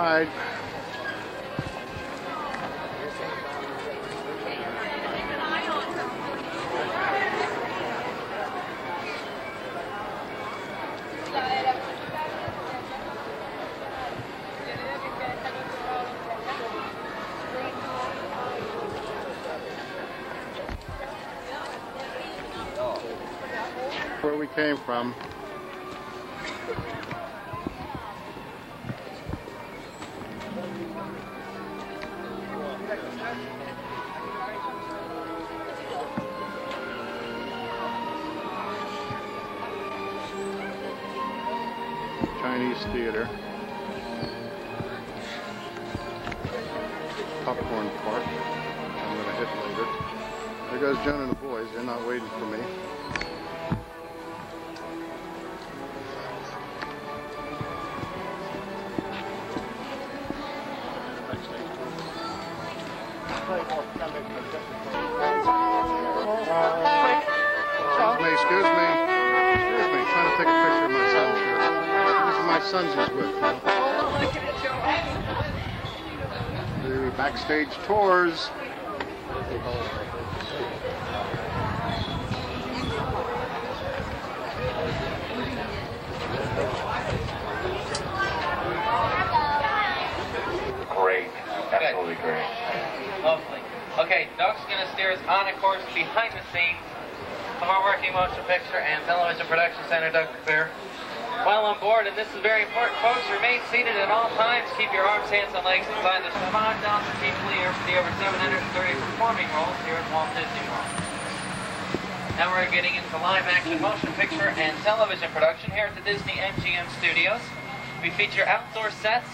ride. Where we came from. Chinese theater. Popcorn park. I'm gonna hit later. There goes Joan and the boys. They're not waiting for me. Excuse me, trying to take a picture of my son here. These are my sons he's with. The backstage tours. Great, absolutely great. Lovely. Okay, Doug's going to steer us on a course behind the scenes of our working motion picture and television production center, Doug McPhair. While on board, and this is very important, folks, remain seated at all times. Keep your arms, hands, and legs inside the ship. On down to keep clear for the over 730 performing roles here at Walt Disney World. Now we're getting into live action motion picture and television production here at the Disney MGM studios. We feature outdoor sets,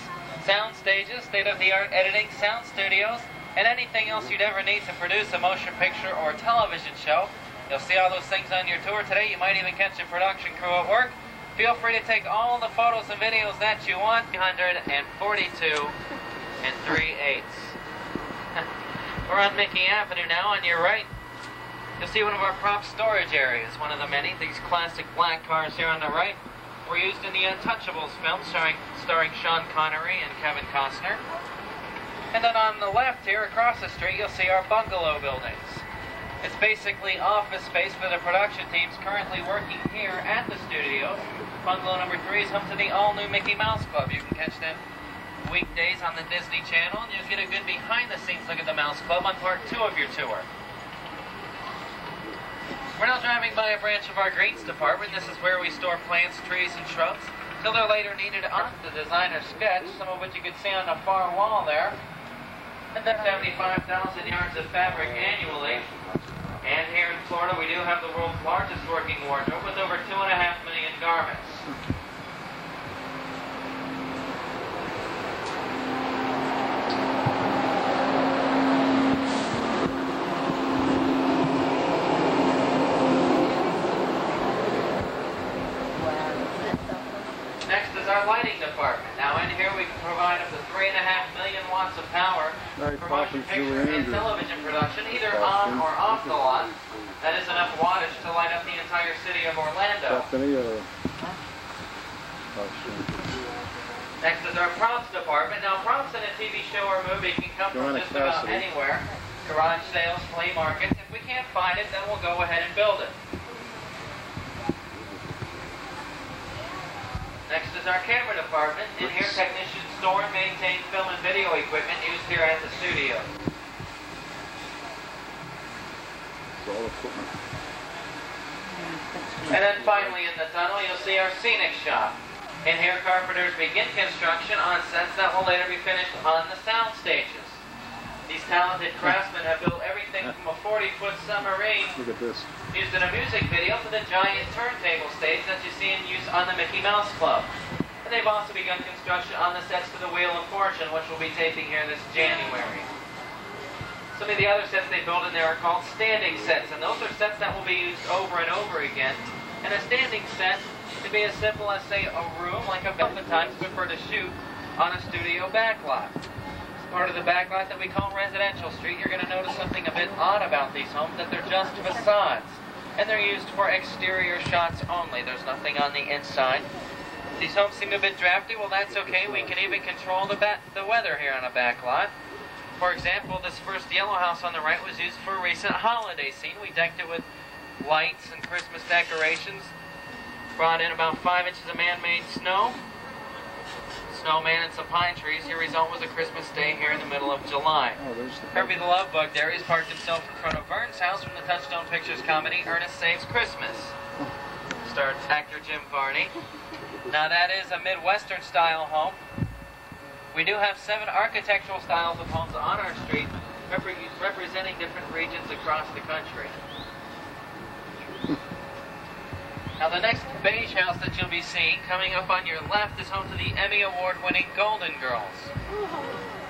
sound stages, state-of-the-art editing, sound studios, and anything else you'd ever need to produce a motion picture or television show. You'll see all those things on your tour today. You might even catch a production crew at work. Feel free to take all the photos and videos that you want. 342 and 3/8. We're on Mickey Avenue now. On your right, you'll see one of our prop storage areas. One of the many. These classic black cars here on the right were used in the Untouchables film starring Sean Connery and Kevin Costner. And then on the left here, across the street, you'll see our bungalow buildings. It's basically office space for the production teams currently working here at the studios. Bungalow number 3 is home to the all-new Mickey Mouse Club. You can catch them weekdays on the Disney Channel, and you'll get a good behind-the-scenes look at the Mouse Club on part 2 of your tour. We're now driving by a branch of our greens department. This is where we store plants, trees, and shrubs till they're later needed on the designer sketch, some of which you can see on the far wall there. And then 75,000 yards of fabric annually. And here in Florida, we do have the world's largest working wardrobe with over 2.5 million garments. Next is our lighting department. Now in here, we can provide up to 3.5 million watts of power for motion picture and television production, either on or off the lot. That is enough wattage to light up the entire city of Orlando. Next is our props department. Now props in a TV show or movie can come from just about anywhere. Garage sales, flea markets. If we can't find it, then we'll go ahead and build it. Next is our camera department. In here, technicians store and maintain film and video equipment used here at the studio. And then finally in the tunnel, you'll see our scenic shop. In here, carpenters begin construction on sets that will later be finished on the sound stages. These talented craftsmen have built everything from a 40-foot submarine used in a music video to the giant turntable stage that you see in use on the Mickey Mouse Club. And they've also begun construction on the sets for the Wheel of Fortune, which will be taping here this January. Some of the other sets they build in there are called standing sets, and those are sets that will be used over and over again. And a standing set could be as simple as, say, a room, like a at times prefer to shoot on a studio backlot. Part of the backlot that we call Residential Street, you're going to notice something a bit odd about these homes, that they're just facades. And they're used for exterior shots only. There's nothing on the inside. These homes seem a bit drafty. Well, that's okay. We can even control the weather here on a backlot. For example, this first yellow house on the right was used for a recent holiday scene. We decked it with lights and Christmas decorations. Brought in about 5 inches of man-made snow. Snowman and some pine trees. Your result was a Christmas day here in the middle of July. Herbie the Love Bug there. He's parked himself in front of Vern's house from the Touchstone Pictures comedy Ernest Saves Christmas. Starred actor Jim Varney. Now that is a Midwestern style home. We do have 7 architectural styles of homes on our street representing different regions across the country. Now the next beige house that you'll be seeing coming up on your left is home to the Emmy Award-winning Golden Girls.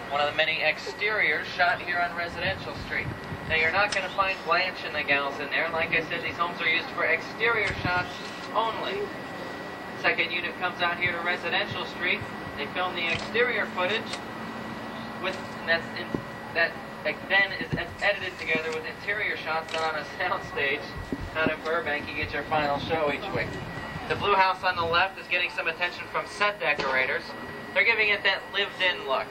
One of the many exteriors shot here on Residential Street. Now you're not going to find Blanche and the gals in there. Like I said, these homes are used for exterior shots only. Second unit comes out here to Residential Street. They film the exterior footage that then is edited together with interior shots done on a soundstage out in Burbank. You get your final show each week. The blue house on the left is getting some attention from set decorators. They're giving it that lived-in look.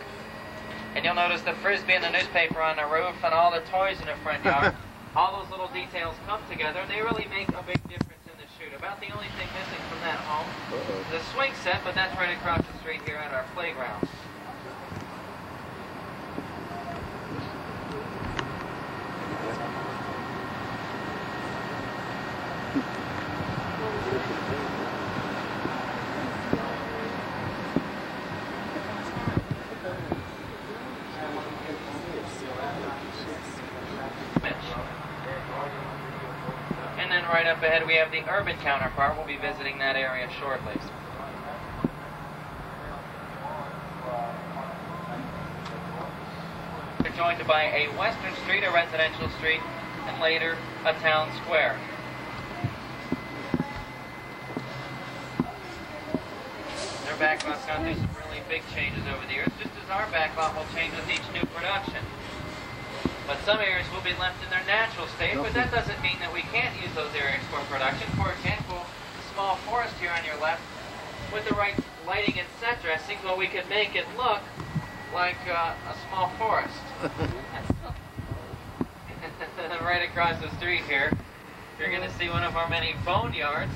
And you'll notice the frisbee and the newspaper on the roof and all the toys in the front yard. All those little details come together and they really make a big difference in the shoot. About the only thing missing from that home is the swing set, but that's right across the street here at our playground. And then right up ahead we have the urban counterpart. We'll be visiting that area shortly. They're joined by a western street, a residential street, and later a town square. Their backlot's gone through some really big changes over the years, just as our backlot will change with each new production. But some areas will be left in their natural state, but that doesn't mean that we can't use those areas for production. For example, the small forest here on your left, with the right lighting and set dressing, well, we could make it look like a small forest. Right across the street here, you're going to see one of our many boneyards.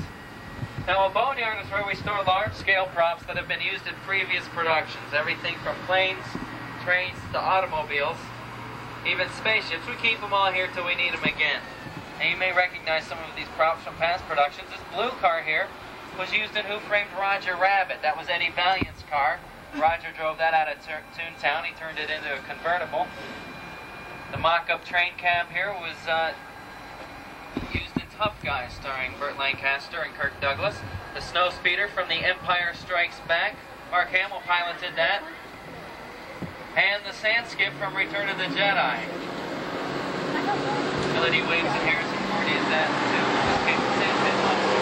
Now, a boneyard is where we store large-scale props that have been used in previous productions. Everything from planes, trains, to automobiles, even spaceships. We keep them all here till we need them again. And you may recognize some of these props from past productions. This blue car here was used in Who Framed Roger Rabbit. That was Eddie Valiant's car. Roger drove that out of Toontown. He turned it into a convertible. The mock-up train cab here was used in Tough Guys, starring Burt Lancaster and Kirk Douglas. The snow speeder from The Empire Strikes Back. Mark Hamill piloted that. And the sand skip from Return of the Jedi. Melody Williams and Harrison Ford used that too. In this case, the sand pit monster.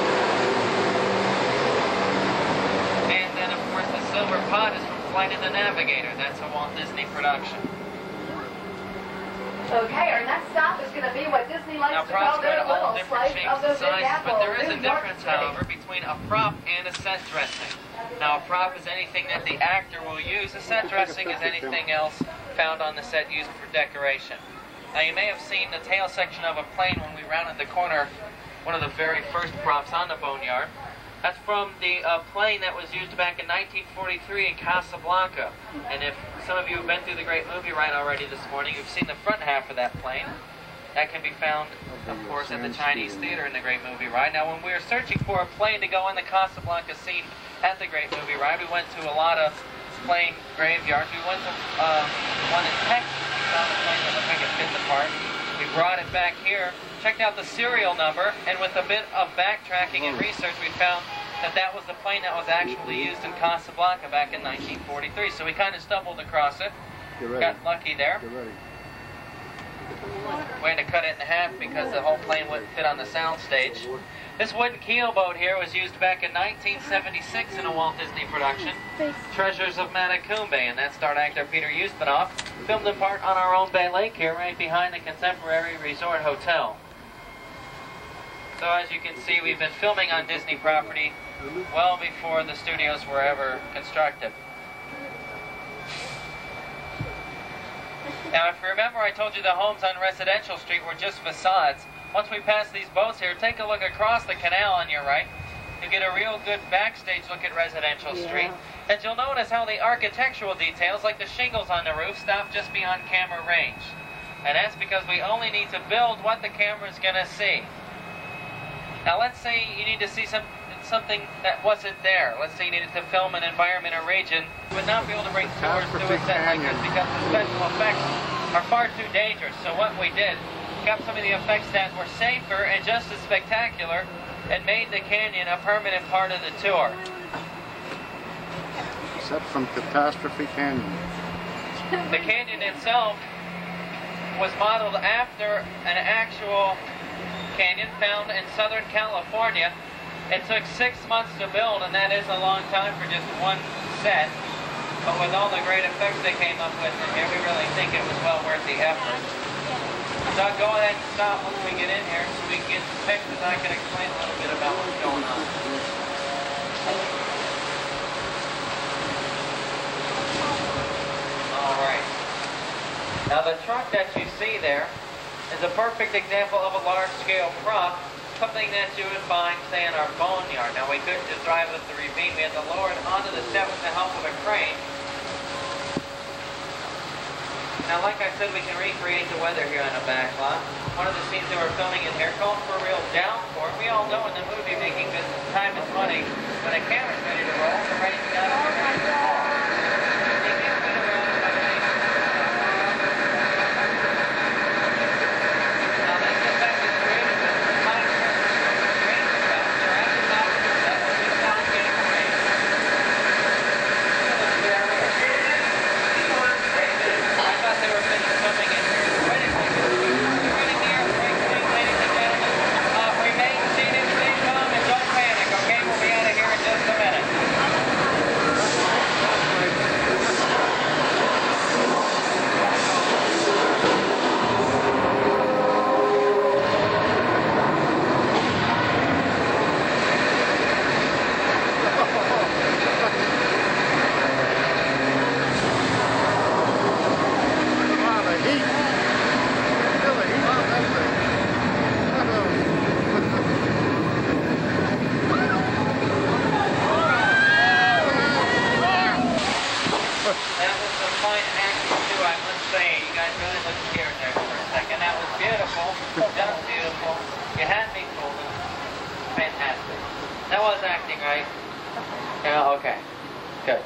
And then, of course, the silver pot is from Flight of the Navigator. That's a Walt Disney production. Okay, our next stop is going to be what Disney likes to call their little slice of the Big Apple. But there is a difference, however, between a prop and a set dressing. Now, a prop is anything that the actor will use. A set dressing is anything else found on the set used for decoration. Now, you may have seen the tail section of a plane when we rounded the corner, one of the very first props on the boneyard. That's from the plane that was used back in 1943 in Casablanca. And if some of you have been through the Great Movie Ride already this morning, you've seen the front half of that plane. That can be found, of course, at the Chinese Theater in the Great Movie Ride. Now, when we were searching for a plane to go in the Casablanca scene at the Great Movie Ride, we went to a lot of plane graveyards. We went to one in Texas. We found a plane that looked like it fit the part. We brought it back here, checked out the serial number, and with a bit of backtracking and research, we found that that was the plane that was actually used in Casablanca back in 1943. So we kind of stumbled across it. Got lucky there. We had to cut it in half because the whole plane wouldn't fit on the soundstage. This wooden keelboat here was used back in 1976 in a Walt Disney production, Treasures of Matacumbe, and that starred actor Peter Ustinov, filmed in part on our own Bay Lake here, right behind the Contemporary Resort Hotel. So as you can see, we've been filming on Disney property well before the studios were ever constructed. Now, if you remember, I told you the homes on Residential Street were just facades. Once we pass these boats here, take a look across the canal on your right. You get a real good backstage look at Residential Street. And you'll notice how the architectural details, like the shingles on the roof, stop just beyond camera range. And that's because we only need to build what the camera's going to see. Now, let's say you need to see something that wasn't there. Let's say you needed to film an environment or region. You would not be able to bring tours to a set like this because the special effects are far too dangerous. So what we did, got some of the effects that were safer and just as spectacular, and made the canyon a permanent part of the tour. Set from Catastrophe Canyon. The canyon itself was modeled after an actual canyon found in Southern California. It took 6 months to build, and that is a long time for just one set. But with all the great effects they came up with in here, we really think it was well worth the effort. So I'll go ahead and stop once we get in here so we can get some pictures and I can explain a little bit about what's going on. Alright. Now the truck that you see there is a perfect example of a large-scale prop, something that you would find, say, in our boneyard. Now we couldn't just drive up the ravine, we had to lower it onto the steps with the help of a crane. Now, like I said, we can recreate the weather here on a backlot. One of the scenes that we're filming in here called for a real downpour. We all know in the movie making business, time is money. When a camera's ready to roll, the rain's got to be ready to fall. Now, this effect is created with the time rain effect. They're at the top of the set when we start getting rain. They were finished filming in here. Wait a second. We're getting the earthquake thing, ladies and gentlemen. Remain seated, stay calm, and don't panic, okay? We'll be out of here in just a minute. That was some fine acting too, I must say. You guys really looked scared there for a second. That was beautiful. Just beautiful. You had me fooled. Fantastic. That was acting, right? Yeah, okay. Good.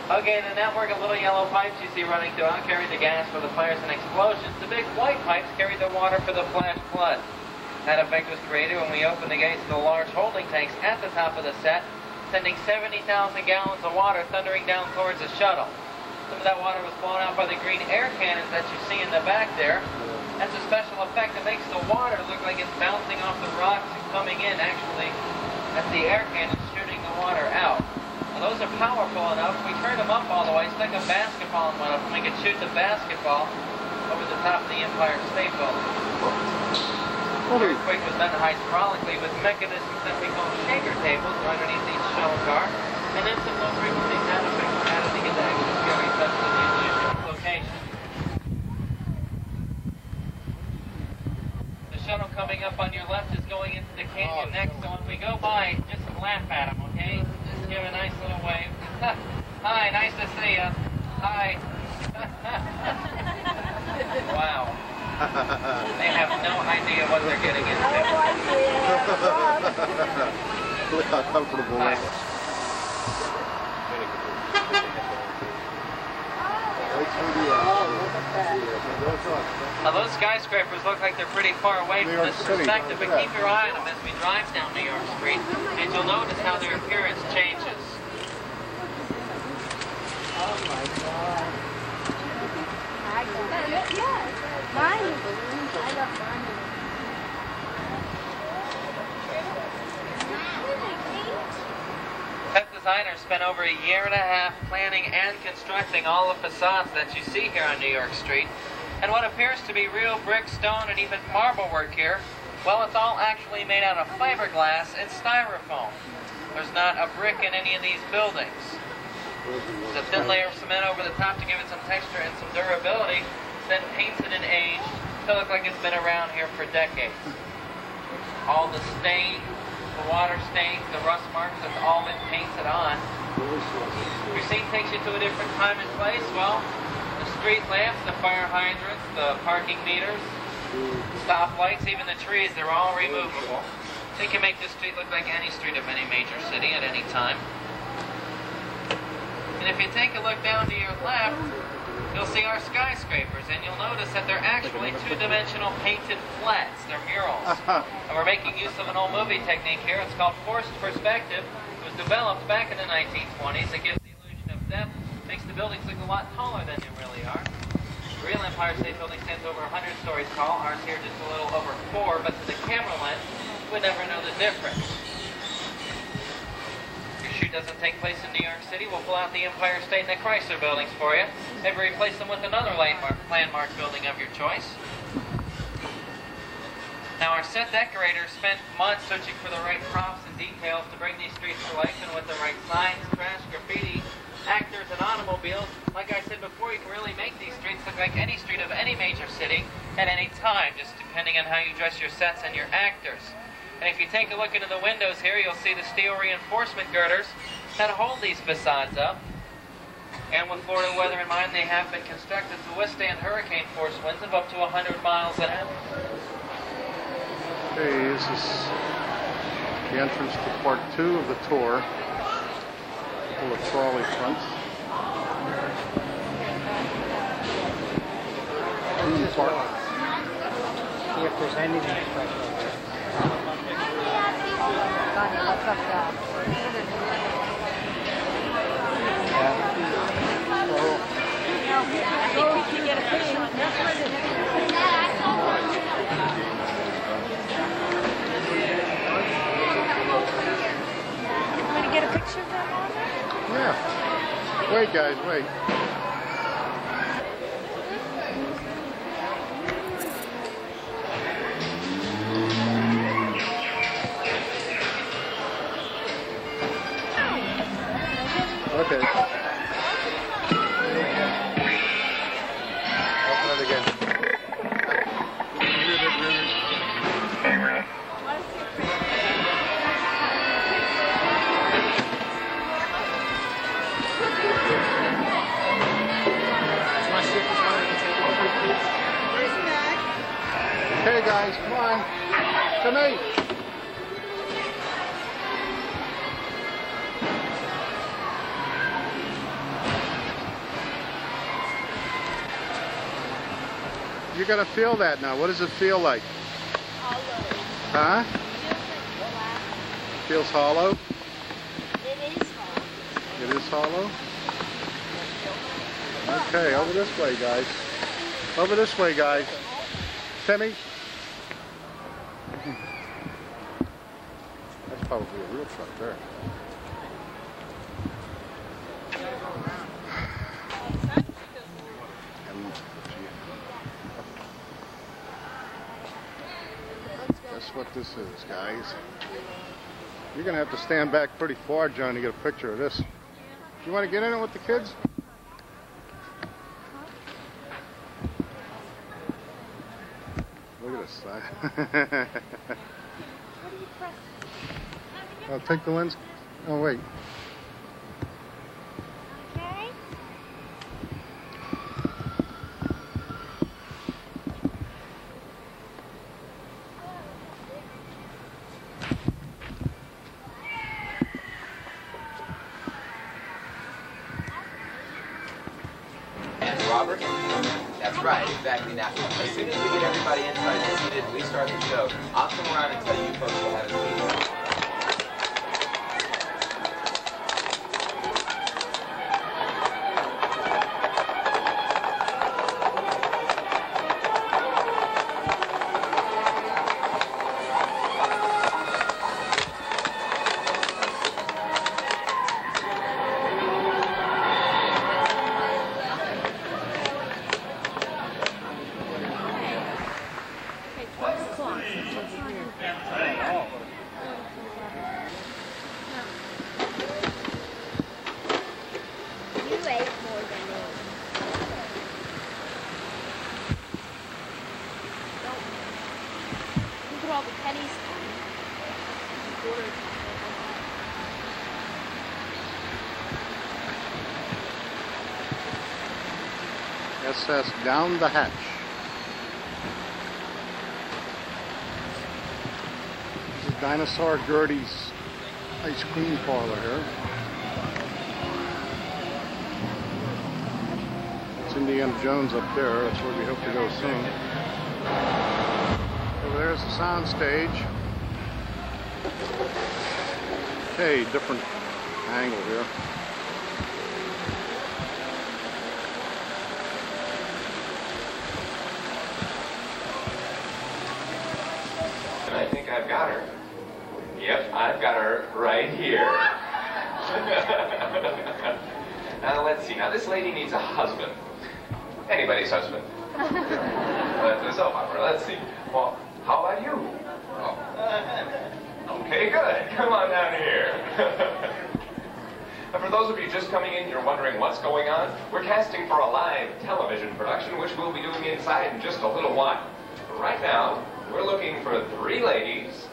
Okay, the network of little yellow pipes you see running throughout carry the gas for the fires and explosions. The big white pipes carry the water for the flash flood. That effect was created when we opened the gates to the large holding tanks at the top of the set, sending 70,000 gallons of water thundering down towards the shuttle. Some of that water was blown out by the green air cannons that you see in the back there. That's a special effect that makes the water look like it's bouncing off the rocks and coming in. Actually, that's the air cannons shooting the water out. Now, those are powerful enough. We turned them up all the way, stuck a basketball in one of them. We could shoot the basketball over the top of the Empire State Building. The earthquake was done hydraulically with mechanisms that we call shaker tables underneath each shuttle car, and then some low-frequency sound effects were added to get the extra scary touch to the illusion location. The shuttle coming up on your left is going into the canyon next, so when we go by, just laugh at them, okay? Just give a nice little wave. Hi, nice to see you. Hi. Wow. They have no idea what they're getting into. Look how comfortable that is. Now those skyscrapers look like they're pretty far away from this perspective, but keep your eye on them as we drive down New York Street, and you'll notice how their appearance changes. Oh my God. I got it. Yes. Mine. I got mine. Set designers spent over a year and a half planning and constructing all the facades that you see here on New York Street. And what appears to be real brick, stone, and even marble work here Well, it's all actually made out of fiberglass and styrofoam. There's not a brick in any of these buildings. There's a thin layer of cement over the top to give it some texture and some durability, then paints it in age to look like it's been around here for decades. All the stains, the water stains, the rust marks, that's all been painted on. Your scene takes you to a different time and place. Well, the street lamps, the fire hydrants, the parking meters, stoplights, even the trees, they're all removable. So you can make this street look like any street of any major city at any time. And if you take a look down to your left, you'll see our skyscrapers, and you'll notice that they're actually two-dimensional painted flats. They're murals. And we're making use of an old movie technique here. It's called forced perspective. It was developed back in the 1920s. It gives the illusion of depth, makes the buildings look a lot taller than they really are. The real Empire State Building stands over 100 stories tall. Ours here just a little over 4, but to the camera lens, you would never know the difference. Your shoot doesn't take place in New York City. We'll pull out the Empire State and the Chrysler buildings for you. Maybe replace them with another landmark building of your choice. Now, our set decorators spent months searching for the right props and details to bring these streets to life, and with the right signs, trash, graffiti, actors, and automobiles. Like I said before, you can really make these streets look like any street of any major city at any time, just depending on how you dress your sets and your actors. And if you take a look into the windows here, you'll see the steel reinforcement girders that hold these facades up. And with Florida weather in mind, they have been constructed to withstand hurricane force winds of up to 100 miles an hour. Okay, this is the entrance to part 2 of the tour. Full of trolley fronts. Park. See if there's anything special there. Sonny, what's up, Dad? I think we can get a picture on that. Want to get a picture of that, Mama? Yeah. Wait, guys, wait. Okay. Open it again. Okay, guys, come on. To me. You gotta feel that now. What does it feel like? Hollow. Huh? Feels hollow? It is hollow. It is hollow? Okay, over this way, guys. Over this way, guys. Timmy? That's probably a real truck there. That's what this is, guys. You're gonna have to stand back pretty far, John, to get a picture of this. You want to get in it with the kids? Look at this. Oh, take the lens. Oh, wait. Okay. Robert? That's right, exactly. Now, as soon as we get everybody inside and seated and we start the show, I'll come around and tell you folks to have a seat. Okay, 12 o'clock. Look at all the pennies. SS down the hatch. This is Dinosaur Gertie's ice cream parlor here. It's Indiana Jones up there. That's where we hope to go soon. Over there's the sound stage. Okay, different angle here. I think I've got her. Yep, I've got her right here. Now let's see. Now this lady needs a husband. Anybody's husband. That's a soap opera. Let's see. Well, how about you? Oh. Okay, good. Come on down here. And for those of you just coming in, you're wondering what's going on. We're casting for a live television production, which we'll be doing inside in just a little while. Right now, we're looking for 3 ladies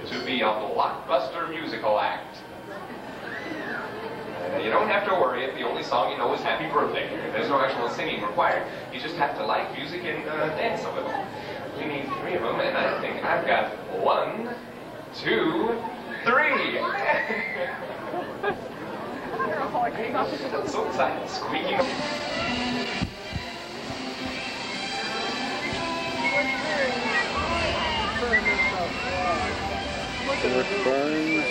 to be a blockbuster musical act. You don't have to worry if the only song you know is Happy Birthday. There's no actual singing required. You just have to like music and dance a little. We need 3 of them, and I think I've got 1, 2, 3. I'm so excited. Squeaking. Rick Burns.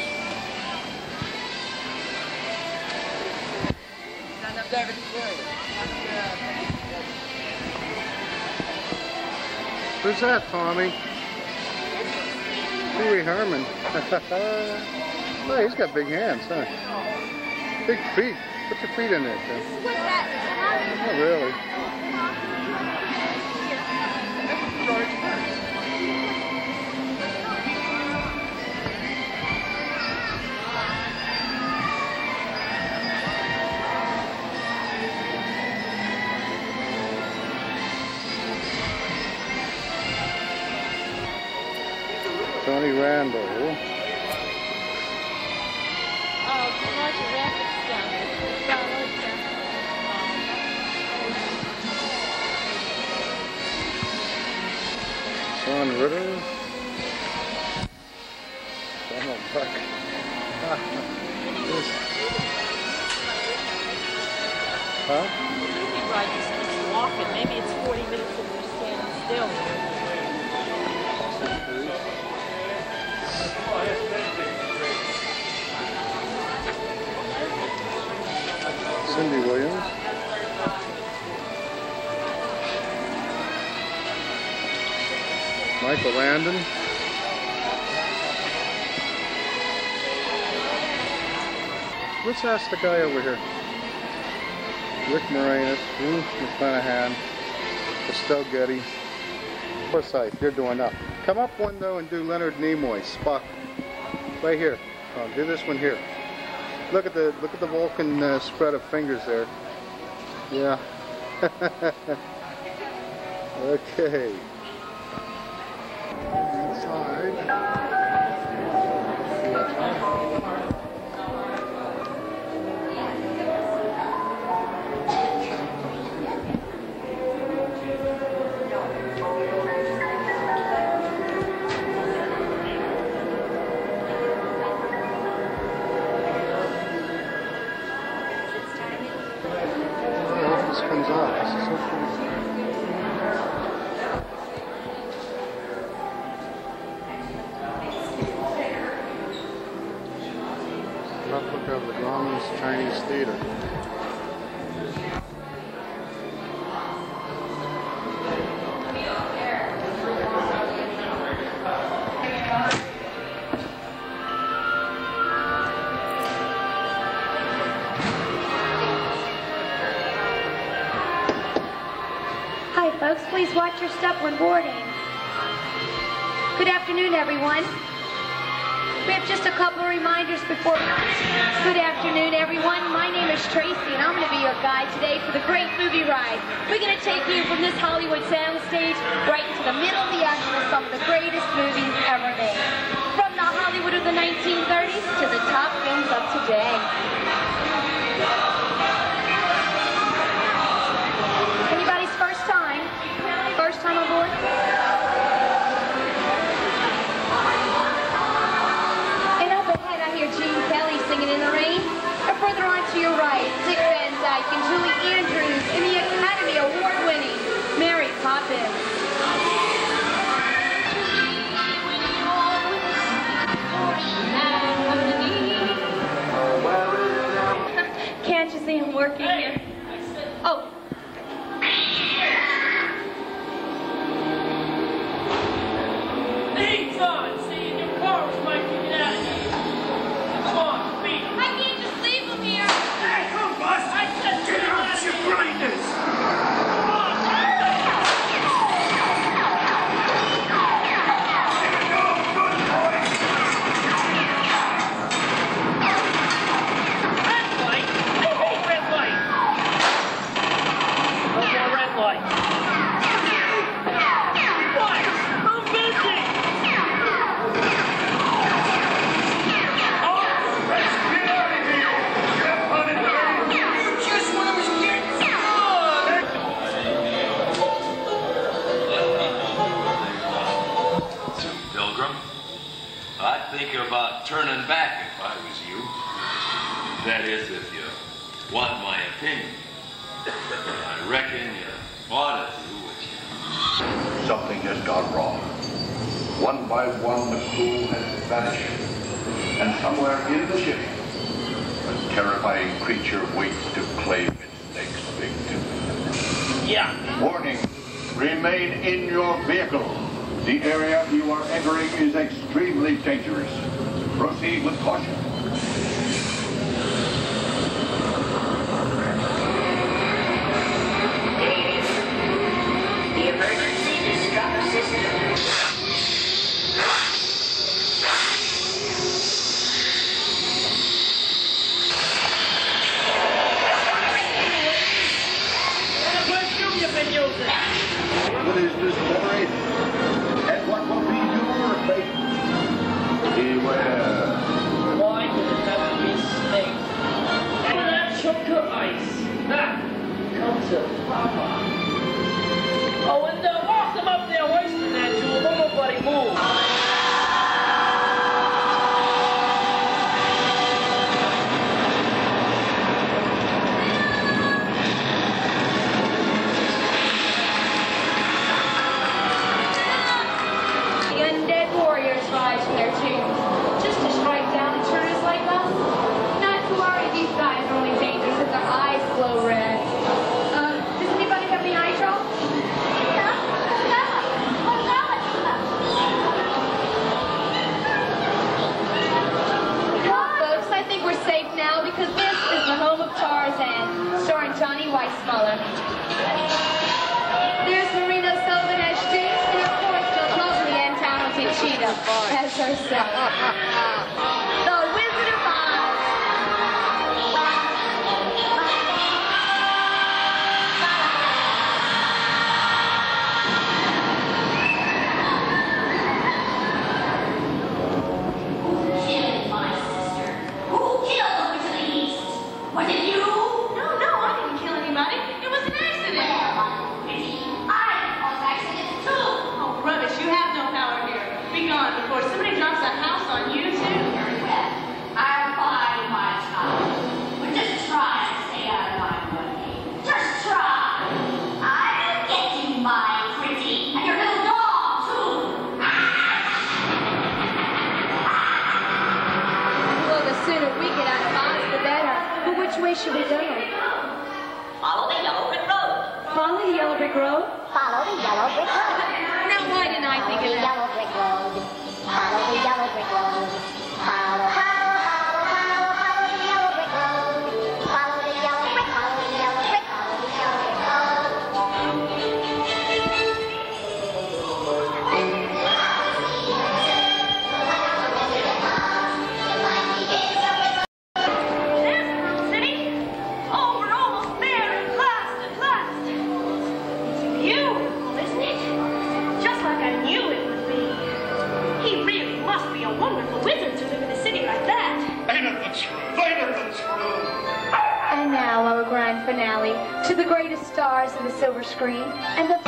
Who's that, Tommy? Pee Wee Herman. Oh, he's got big hands, huh? Big feet. Put your feet in there, Tim. What's that? Not really. Tony Randall. Oh, Roger Rapids down there. Sean Ritter. Donald Buck. Huh? Maybe Rod just keeps walking. Maybe it's 40 minutes if you're standing still. Cindy Williams. Michael Landon. Let's ask the guy over here. Rick Moranis, Ruth McClanahan, Estelle Getty. Forsyth, you're doing up. Come up one though and do Leonard Nimoy, Spock. Right here. Oh, do this one here. Look at the Vulcan spread of fingers there. Yeah. Okay. Inside. Comes off. This is so cool. Replica of the Grauman's Chinese Theater. Hi, folks. Please watch your step when boarding. Good afternoon, everyone. We have just a couple of reminders before. Good afternoon, everyone. My name is Tracy, and I'm going to be your guide today for the great movie ride. We're going to take you from this Hollywood soundstage right into the middle of the action of some of the greatest movies ever made. From the Hollywood of the 1930s to the top films of today. Anybody's first time? First time on board? Gene Kelly singing in the rain. And further on to your right, Dick Van Dyke and Julie Andrews in the Academy Award-winning Mary Poppins. Can't you see him working here? Oh. Hey, John, stay in your car. We might get out of here. I can't just leave him here. Hey, come, boss! I said get out your blindness! Red light? I hate red light! No more red light. What? I'm busy! I'd think about turning back if I was you. That is, if you want my opinion. I reckon you ought to do what you... Something has gone wrong. One by one, the crew has vanished. And somewhere in the ship, a terrifying creature waits to claim its next victim. Yeah. Warning, remain in your vehicle. The area you are entering is extremely dangerous. Proceed with caution. The emergency distress system. What is this memory? And what will be your fate? Beware. Why would it have to be snake? And that chunk of ice. That comes to Papa. Oh, and lock them up there wasting that jewel. Don't nobody move. Rise from their tombs, just to strike down intruders like us. Not to worry, these guys are only dangerous if their eyes glow red. Does anybody have any eye trouble? Well, folks, I think we're safe now because this is the home of Tarzan, starring Johnny Weissmuller. There's Marina Sullivan as Jinx, and of course the lovely and talented Cheetah as herself. The Wizard of Oz. Who killed my sister? Who killed over to the east? Was it you? No, I didn't kill anybody. It was an accident. Well, I cause accidents too. Oh, rubbish. You have no power here. Be gone before somebody drops a house on you, too. Very well. I'll find my child. But just try to stay out of my way. Just try. I'll get you, my pretty, and your little dog too. Well, the sooner we get out of Oz, the better. But which way should we go? Follow the yellow brick road. Follow the yellow brick road? Follow the yellow brick road. Now, why didn't I think of that? Yellow brick road. Follow the yellow brick road. Follow the yellow brick road. Follow the yellow brick, follow the yellow brick, follow the yellow brick road. And now our grand finale to the greatest stars of the silver screen and the...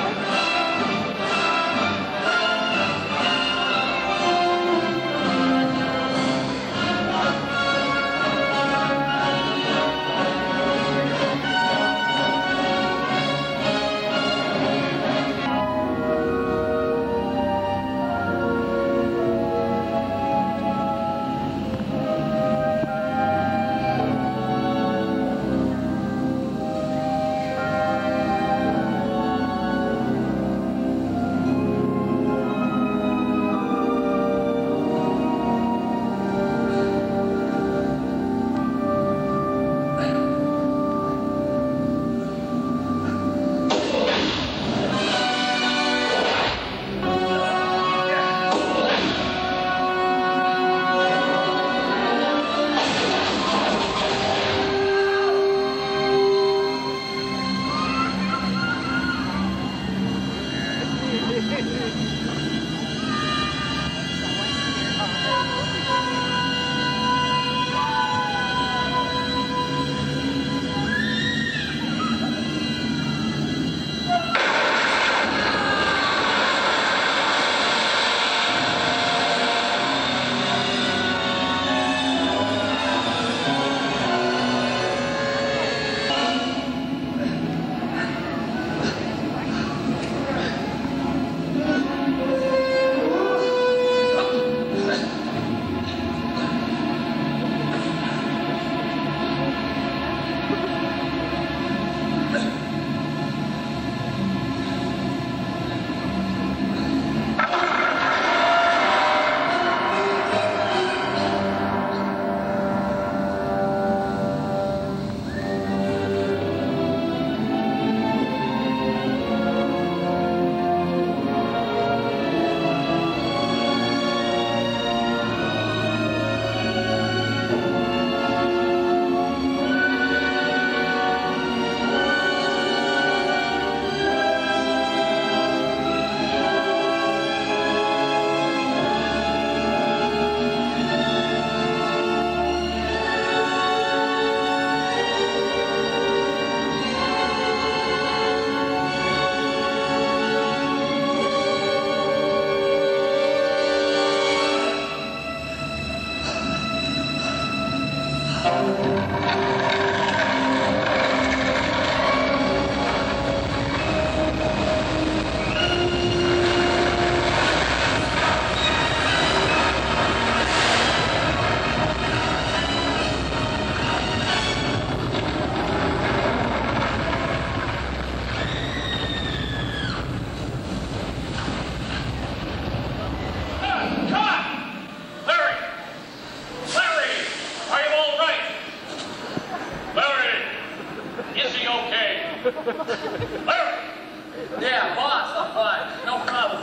Yeah, boss, I'm fine. No problem.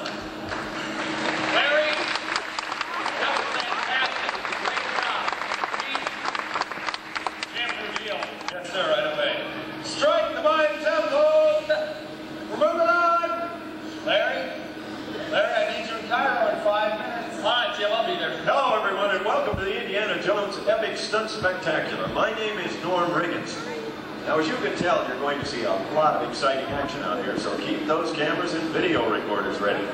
Larry, that was fantastic. Great job. Chief, Jim reveal. Yes, sir, right away. Strike the mine tempo. We're moving on. Larry, I need you in Cairo in 5 minutes. Fine, Jim, I'll be there. Hello, everyone, and welcome to the Indiana Jones Epic Stunt Spectacular. My name is Norm Riggins. Now, as you can tell, you're going to see a lot of exciting action out here, so keep those cameras and video recorders ready.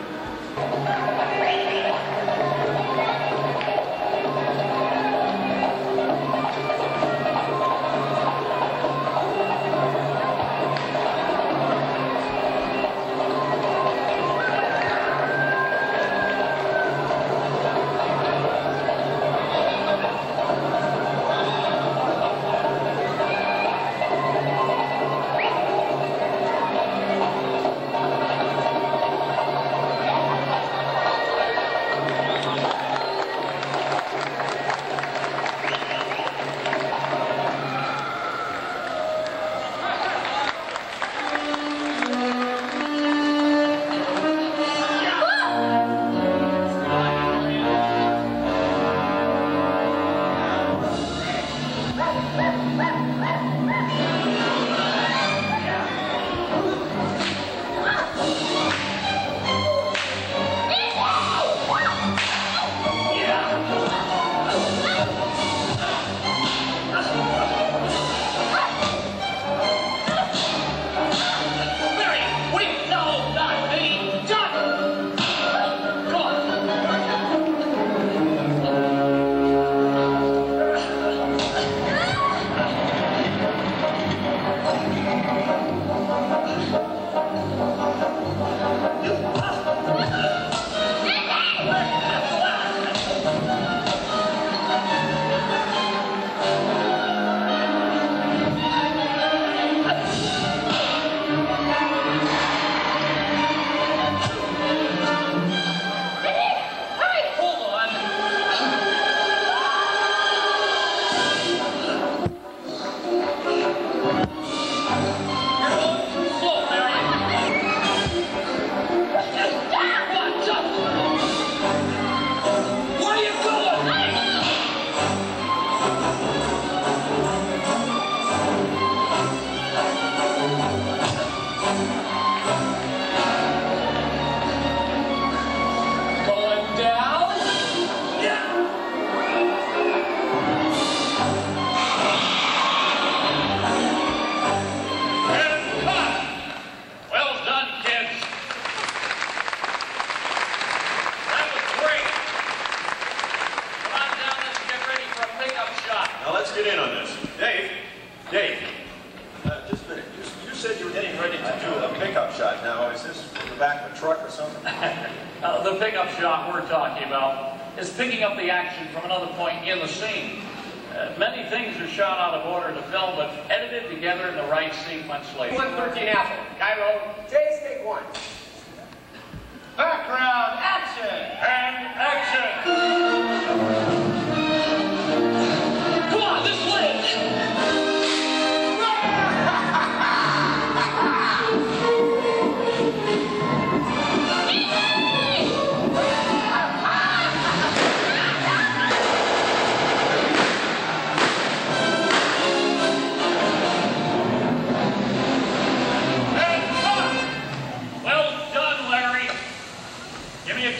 get in on this. Dave, just a minute. You said you were getting ready to do a pickup shot. Now, is this in the back of a truck or something? The pickup shot we're talking about is picking up the action from another point in the scene. Many things are shot out of order in the film, but edited together in the right sequence later. 113 Apple. Cairo. Jay's take one. Background action. And action! Come on, this way!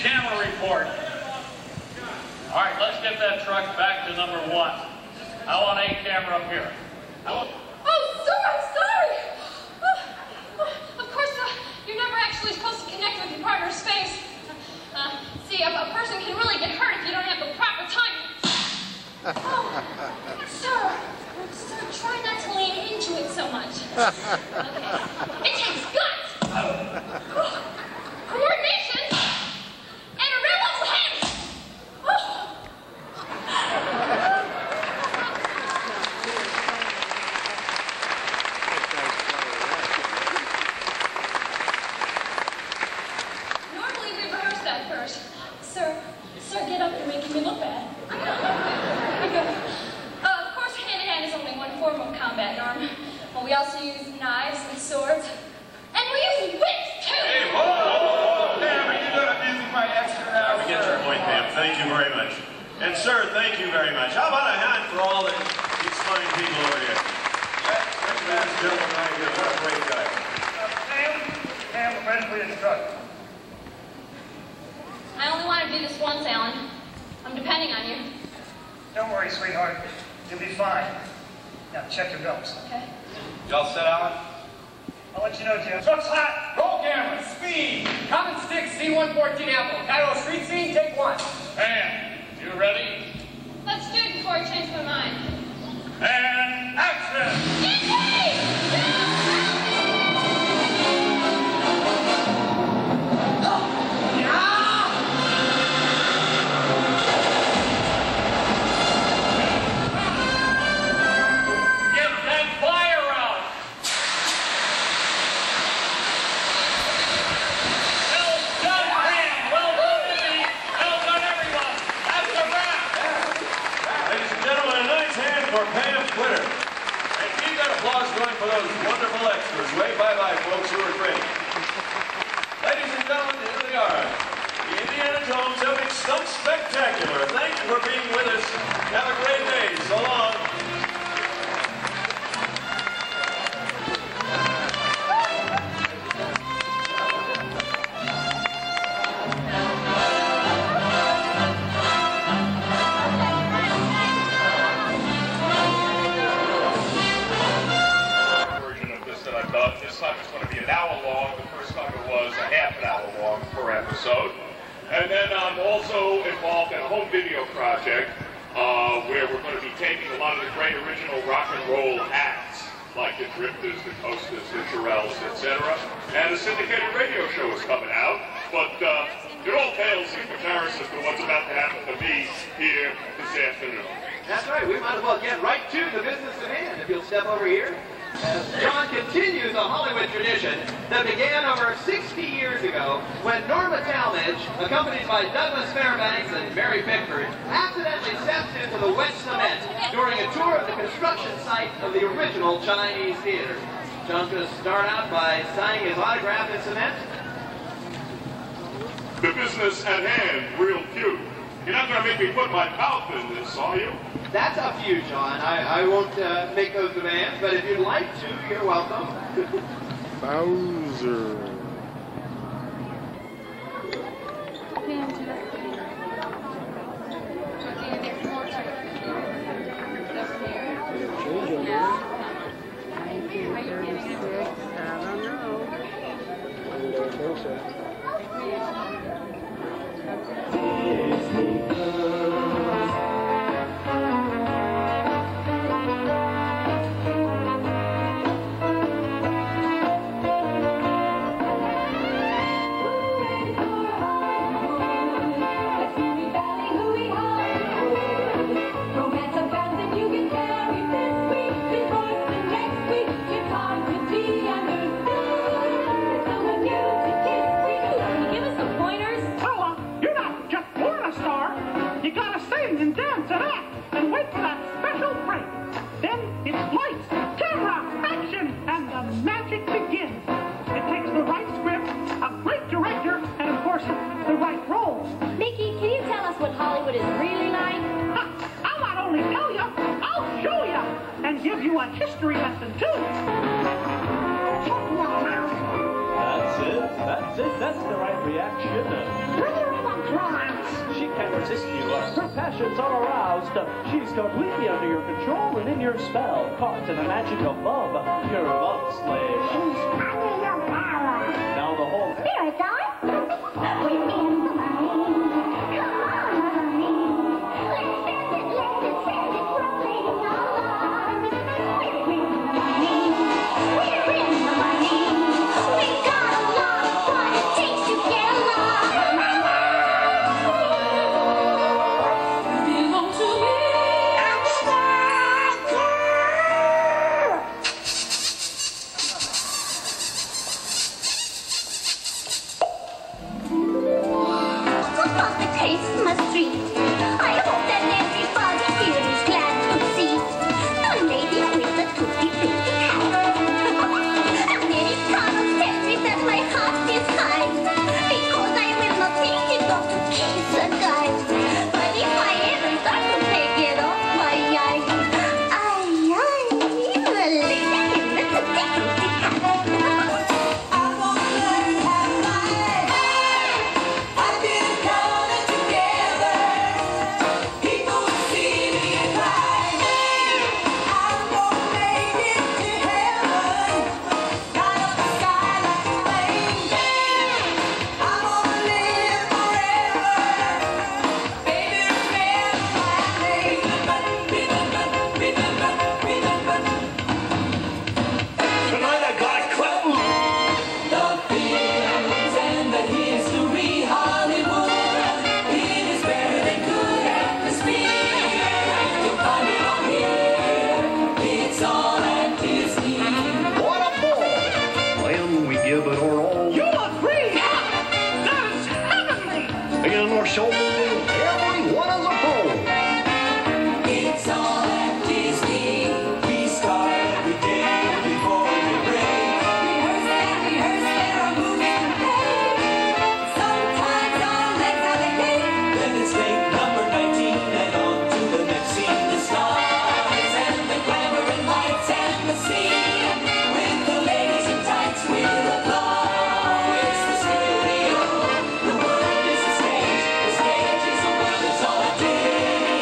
Camera report. All right, let's get that truck back to number 1. I want a camera up here. Oh, sir, I'm sorry. Of course, you're never actually supposed to connect with your partner's space. See, a person can really get hurt if you don't have the proper timing. Sir, try not to lean into it so much. Okay. It takes guts. Coordination. Sir, get up, you're making me look bad. Of course, hand-to-hand is only one form of combat, Norm. Well, we also use knives and swords. And we use whips, too! Hey, whoa! Ma'am, are you going to music my extra now? We get your point, ma'am. Thank you very much. And, sir, thank you very much. How about a hand for all these fine people over here? That's the gentleman right here. What a great guy. Ma'am, we're ready for your truck. I only want to do this once, Alan. I'm depending on you. Don't worry, sweetheart. You'll be fine. Now, check your belts. Okay. Y'all set out? I'll let you know, Jim. Truck's hot! Roll camera! Speed! Common stick, C-114 Apple. Cairo street scene, take 1. And, you ready? Let's do it before I change my mind. And action! For those wonderful extras. Wave bye-bye, folks who are great. Ladies and gentlemen, here they are. The Indiana Jones Epic Stunt Spectacular. Thank you for being with us. Have a great day. So long. This time it's going to be an hour long. The first time it was a half an hour long per episode. And then I'm also involved in a home video project where we're going to be taking a lot of the great original rock and roll acts, like the Drifters, the Coasters, the Shirelles, etc. And a syndicated radio show is coming out. But it all pales in comparison to what's about to happen to me here this afternoon. That's right. We might as well get right to the business at hand. If you'll step over here. As John continues a Hollywood tradition that began over 60 years ago when Norma Talmadge, accompanied by Douglas Fairbanks and Mary Pickford, accidentally stepped into the wet cement during a tour of the construction site of the original Chinese theater. John's going to start out by signing his autograph in cement. The business at hand, real cute. You're not going to make me put my mouth in this, are you? That's up to you, John. I won't make those demands, but if you'd like to, you're welcome. Bowser. Hollywood is really like? I'll not only tell you, I'll show you and give you a history lesson too. That's it. That's the right reaction. She can't resist you. Her passions are aroused. She's completely under your control and in your spell. Caught in the magic of love. You're a love slave. She's under your power. Now the whole... Spirit guide. We're in the mind. Come on, honey. Let's send it, rotating our lives. We're in the money. We're in the money. We got a lot of what it takes to get along. We want to be a star girl. About the Christmas tree. I hope that everybody here is glad to see the lady with the tutti frutti hat. Americano tell me that my heart is high because I will not take it off to kiss a guy. But if I ever start to take it off, the lady in the tutti frutti hat. I wanna learn how to fly. I've been coming together. People will see me and cry. I'm gonna make it to heaven. Light up the sky like a flame. I'm gonna live forever. Baby, remember my name. Tonight I got a clue. The films and the history, Hollywood, it is better than good atmosphere. You'll find it on here. It's all at Disney. What a ball! When we give it our all, You agree? That is heavenly. and our soul, everyone is a pro. It's all at Disney. We start every day before we break. Rehearse and rehearse, there are movies to play. Sometimes our legs have a cake. Then it's take number 19 and on to the next scene. The stars and the glamour and lights and the scene. With the ladies in tights, we'll applaud. It's the studio. The world is the stage. The stage is the world. It's all at Disney.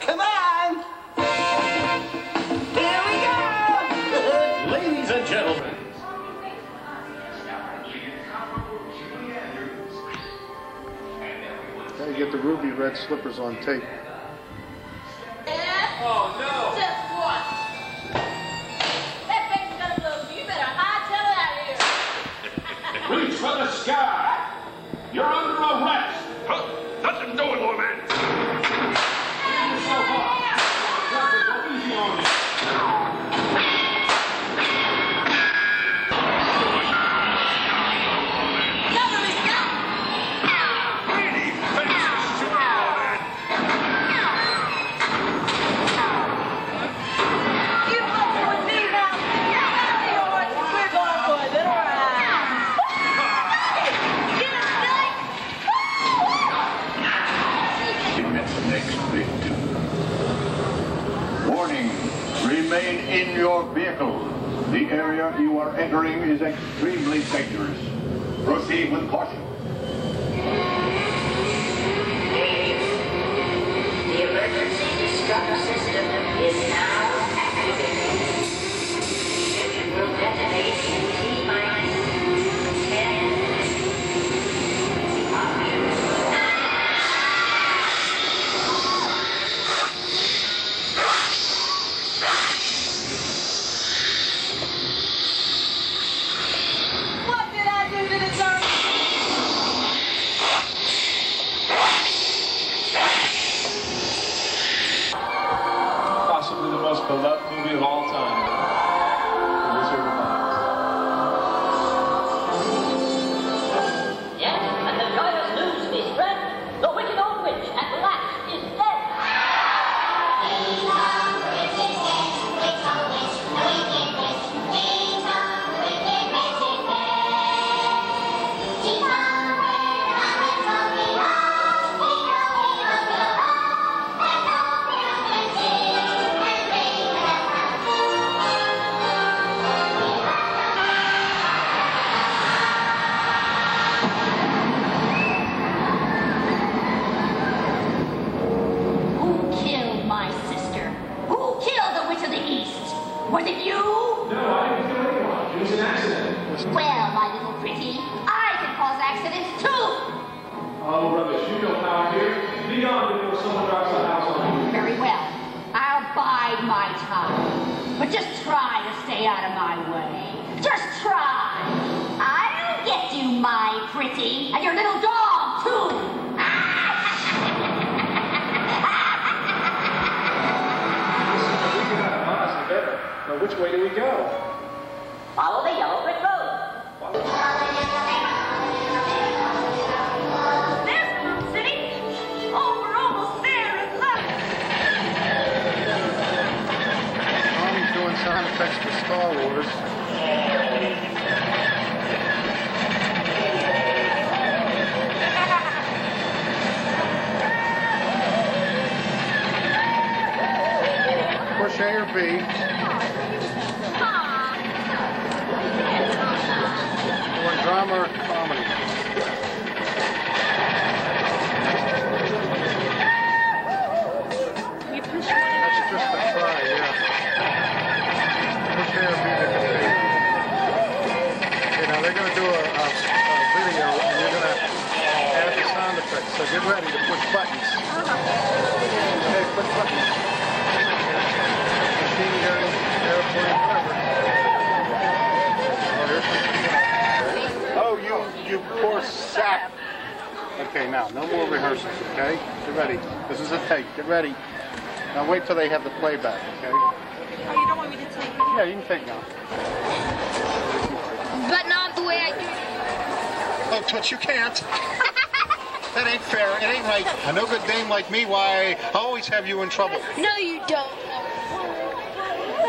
Come on! Here we go! Ladies and gentlemen. Gotta get the ruby red slippers on tape. Oh, no. Just what? That thing's gonna blow, so you better hightail it out of here. Reach for the sky. You're under arrest. Nothing doing, little man. Get yourself up. Go easy on you. Really fence this to me, little man. You fuck with me now. You're out of yours. We're going for a little ride. Get up, Billy. It's the next big tune. Warning, remain in your vehicle. The area you are entering is extremely dangerous. Proceed with caution. The emergency destruct system is now activated. It will detonate in T-minus 10 options. What did I do to deserve? Possibly the most No, I didn't kill anyone. It was an accident. Well, my little pretty, I can cause accidents too. Oh, rubbish. You know how here. Be gone before someone drives the house on you. Very well. I'll bide my time. But just try to stay out of my way. Just try. I'll get you, my pretty, and your little dog too. Now, which way do we go? Follow the yellow brick road. There's the little city. Oh, we're almost there at last. Tommy's doing sound effects for Star Wars. Push A or B. Drama or comedy? That's just a try, yeah. Push A or B to continue. Okay, now they're going to do a video and you're going to add the sound effects. So get ready to push buttons. Okay, push buttons. Machine gun, airplane, whatever. Oh, here's something. Oh, you poor sap. Okay, now, no more rehearsals, okay? Get ready. This is a take. Get ready. Now wait till they have the playback, okay? Oh, you don't want me to take it? Yeah, you can take now. But not the way I do it. Oh, Toots, you can't. That ain't fair. It ain't right. A no good dame like me, why, I always have you in trouble. No, you don't.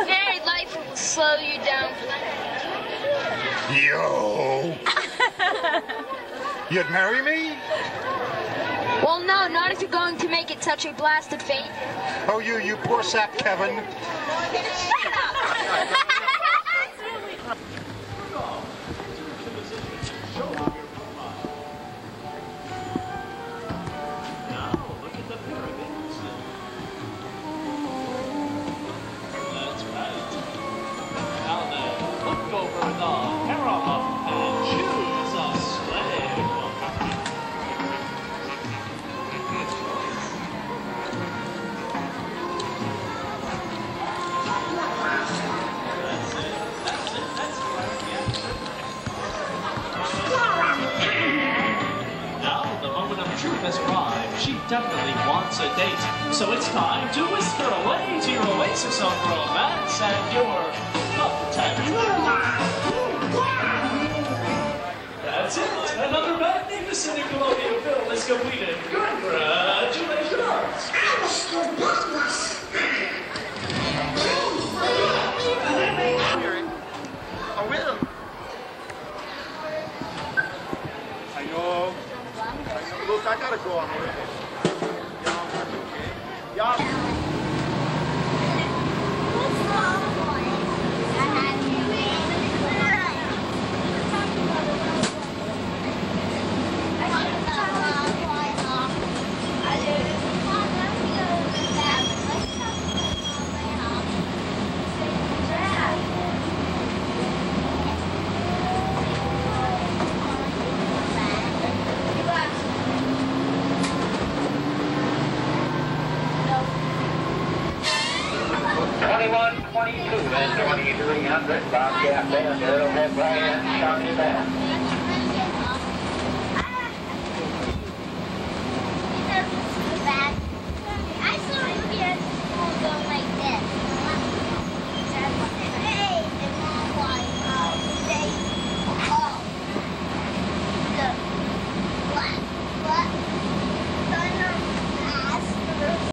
Married life will slow you down. Yo! You'd marry me? Well, no, not if you're going to make it such a blasted fate. Oh, you poor sap, Kevin. Shut up! She definitely wants a date, so it's time to whisker away to your oasis of romance and your That's it! Another magnificent Nickelodeon film is completed. Congratulations! Look, I gotta go on with it. Y'all. And 2300 Bobcat Band, Earl O'Brien, Johnny Bass.